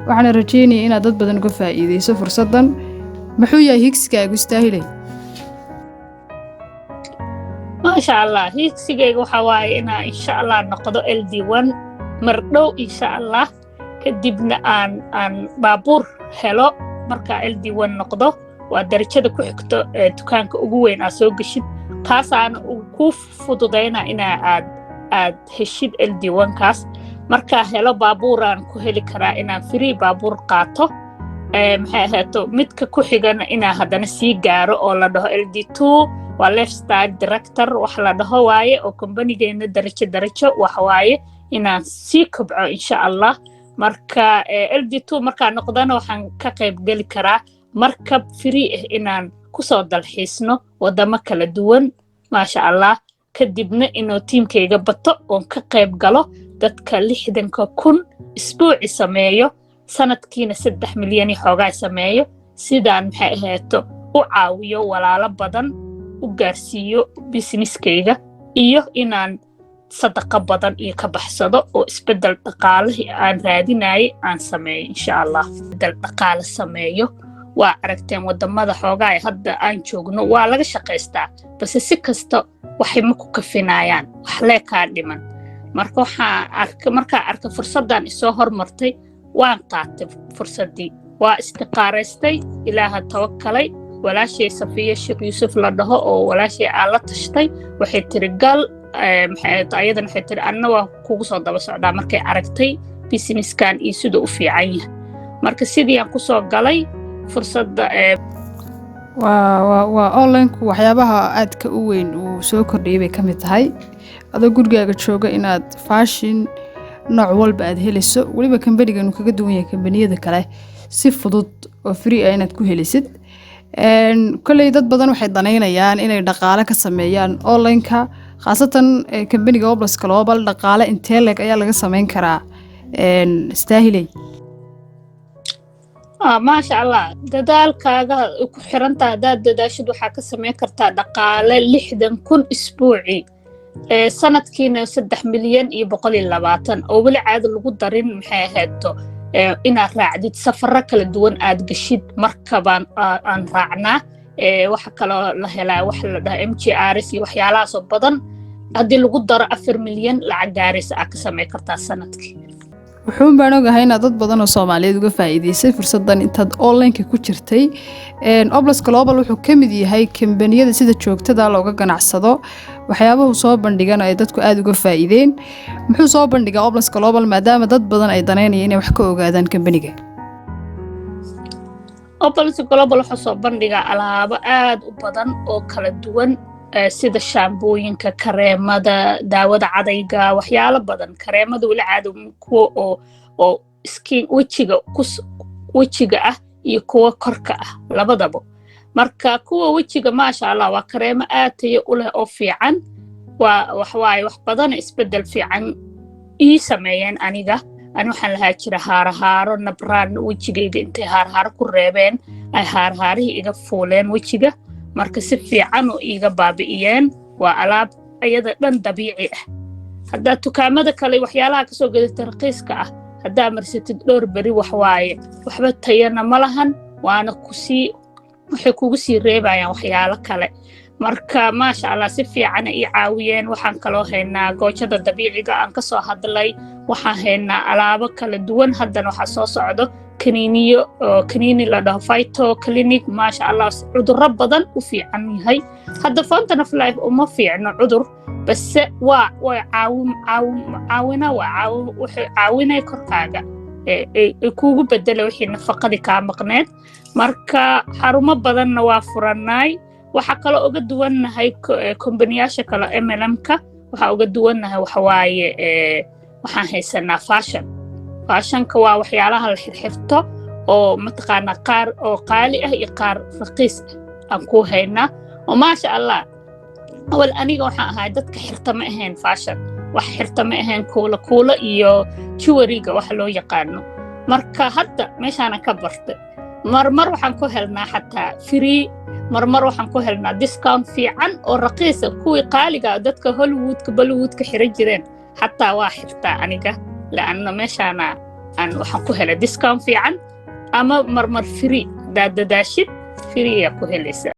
waxaan rajeynayaa inaad dad badan uga faa'iideyso fursadan. muxuu yahay higsigaagu istaahilay? maasha allah higsigayga waxaa waaye inaa insha allah noqdo LD1 mardhow insha allah, kadibna aan baabuur helo. markaa LD1 noqdo waa darajada ku xigto dukaanka ugu weyn aad soo geshid, kaasaana ku fududayna inaa aad heshid LD1 kaas. markaa helo baabuuraan ku heli karaa inaan free baabuur qaato. maxay ahaato midka ku xigana inaa haddana sii gaaro oo la dhaho LD2 waa lifestyle director wax la dhaho waaye, oo kompanigeena darajo wax waaye inaan sii kobco insha allah. marka LD2 markaa noqdana waxaan ka qayb geli karaa markab free ah inaan kusoo dalxiisno wadamo kala duwan maasha allah. kadibna inuu tiimkayga bato oon ka qayb galo dadka 60,000 isbuuci sameeyo, sanadkiina 3 milyan xoogaa sameeyo, sidaan maxay ahaato u caawiyo walaalo badan u gaarsiiyo businesskayga, iyo inaan sadaqa badan iyo ka baxsado oo isbedel dhaqaale aan raadinayay aan sameeyo insha allah. isbedel dhaqaale sameeyo. waa aragteen wadamada xoogaa hadda aan joogno waa laga shaqaystaa, balse si kasta waxay ma ku kafinayaan, wax lee kaa dhiman. markaa arka fursadan isoo hormartay waan qaatay fursadii, waa istiqaaraystay, ilaaha tawakalay. walaashay Safiya Sheekh Yuusuf la dhaho oo walaashay aan la tashtay waxay tiri gal, ayadan waxay tiri anna waa kugu soo daba socdaa markay aragtay businesskan iyo sida u fiican yahay. marka sidii aan kusoo galay fursadda. waa online-ku waxyaabaha aadka u weyn uu soo kordhiyay bay ka mid tahay. adoo gurigaaga jooga inaad fashion nooc walba aad helayso, weliba kambanigan uu kaga duwan yahay kambaniyada kale si fudud oo free ah inaad ku helisid. kolley dad badan waxay danaynayaan inay dhaqaale ka sameeyaan online-ka, khaasatan kambaniga Oblas Global. dhaqaale intee leeg ayaa laga sameyn karaa istaahilay? maasha allah dadaalkaaga ku xirantahay. haddaad dadaashid waxaa ka sameyn kartaa dhaqaale 60,000 isbuuci, sanadkiina 3 milyan iyo 120 oo weli caadi lagu darin maxay ahaato inaad raacdid safaro kala duwan aad geshid. markabaan aan raacnaa, waxa kaloo la helaa wax la dhaha MGRs iyo waxyaalahaasoo badan. haddii lagu daro 4 milyan lacag gaaraysa aad ka sameyn kartaa sanadkii. wuxuun baan ogahay inaad dad badan oo Soomaaliyeed uga faa'iideysay fursadan intaad online-ka ku jirtay. Oblas Global wuxuu ka mid yahay kambaniyada sida joogtada looga ganacsado, waxyaabaha soo bandhigan ay dadku aad uga faa'iideen. muxuu soo bandhigaa Oblas Global maadaama dad badan ay danaynayaan inay wax ka ogaadaan kambaniga? Oblas Global wuxuu soo bandhigaa alaabo aad u badan oo kala duwan, sida shaambooyinka, kareemada, daawada cadayga, waxyaalo badan. kareemada weli caadi kuwa oo skin wejiga ah iyo kuwa korka ah labadaba. marka kuwa wejiga maasha allah waa kareemo aad tayo u leh oo fiican. wax badan isbedel fiican ii sameeyeen aniga. waxaan lahaa jira haarahaaro nabraan wejigayga, intay haarahaaro ku reebeen ay haarahaarihii iga fuuleen wejiga, marka si fiican oo iiga baabi'iyeen. waa alaab ayada dhan dabiici ah. haddaad dukaamada kale waxyaalaha kasoo gadata raqiiska ah haddaa marsatid dhowr beri wax waaye waxba tayana ma lahan, waana waxay kugu sii reebayaan waxyaalo kale. marka maasha allah si fiican ay caawiyeen. waxaan kaloo haynaa goojada dabiiciga aan ka soo hadlay, waxaan haynaa alaabo kala duwan. haddana waxaa soo socdo kaniini la dhaho Phyto Clinic. maasha allah cudurro badan u fiican yahay. hadda Fountain of Life uma fiicno cudur, base wuxuu caawinay korkaaga kuugu bedela wixii nafaqadii kaa maqneed. marka xarumo badanna waa furanaay. waxaa kaloo uga duwannahay kombaniyaasha kale MLM-ka. waxaa uga duwannahay waxawaaye waxaan haysanaa fashionka waa waxyaalaha la xirxirto oo mataqaanaa qaar oo qaali ah iyo qaar raqiis ah aan ku haynaa. oo maasha allah awal aniga waxaan ahay dadka xirta ma ahayn fashion, wax xirta ma ahayn kuula iyo jewelry-ga wax loo yaqaano. marka hadda meeshaana ka bartay. marmar waxaan ku helnaa xataa free, marmar waxaan ku helnaa discount fiican oo raqiisa. kuwii qaaliga dadka Bollywoodka xiran jireen xataa waa xirtaa aniga, laanna meeshaana aan waxaan ku helay discount fiican ama marmar free hadaad dadaashid free ayaa ku helaysaa